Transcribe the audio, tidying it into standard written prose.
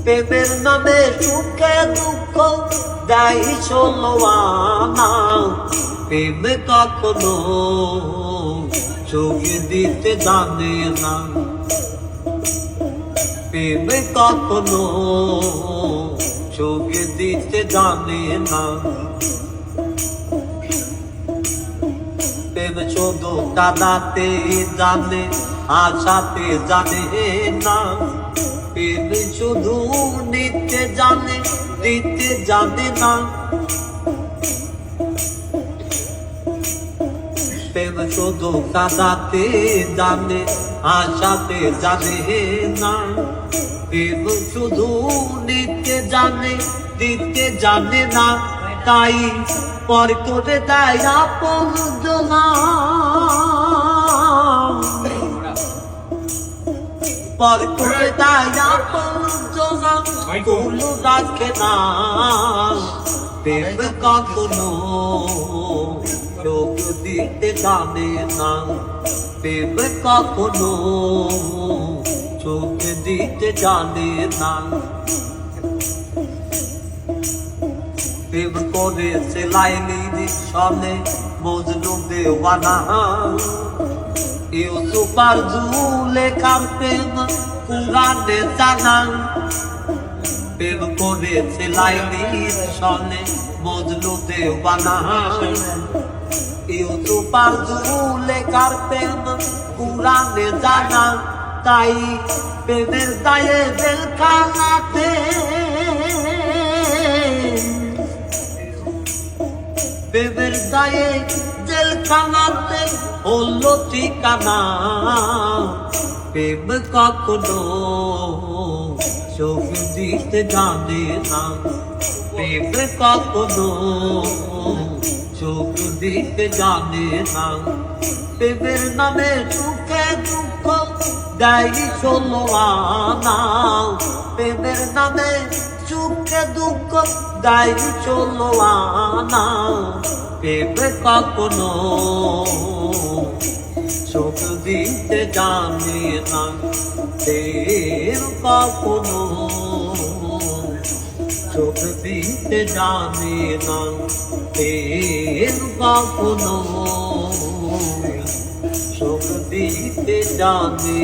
প্রেমের নামে সুখে দুঃখ দেয় ষোলো আনা। প্রেম কখনো চোখে দিতে জানে না, প্রেম কখনো চোখে দিতে জানে না। প্রেম শুধু কাঁদাতে জানে, আশাতে জানে না। প্রেম শুধু নিতে জানে, দিতে জানে না। প্রেম শুধু কাঁদাতে জানে, আশাতে জানে না। প্রেম শুধু নিতে জানে, দিতে জানে না। তাই পর করে দেয় আপন জনা, পর করে দেয় আপন জনা, ভুল রাখে না। প্রেম কখনো চোখ দিতে জানে না, প্রেম কখনো চোখ দিতে জানে না। প্রেম করেছে লাইলি সনে মজনু দেওয়ানা, ইউসুফ আর জুলেখার প্রেম কুরআনে জানা। প্রেম করেছে লাইলি সনে মজনু দেওয়ানা, ইউসুফ আর জুলেখার প্রেম কুরআনে জানা। তাই প্রেমের দায়ে জেলখানাতে, প্রেমের দায়ে জেলখানাতে হলো ঠিকানা। প্রেম কখনো চোখ দিতে জানে না, প্রেম কখনো চোখ দিতে জানে না। প্রেমের নামে সুখে দুঃখ দেয় ষোলো আনা। প্রেমের নামে সুখে দুঃখ দেয় ষোলো আনা। প্রেম কখনো চোখ দিতে জানে না, প্রেম কখনো চোখ দিতে জানে না। প্রেম কখনো চোখ দিতে জানে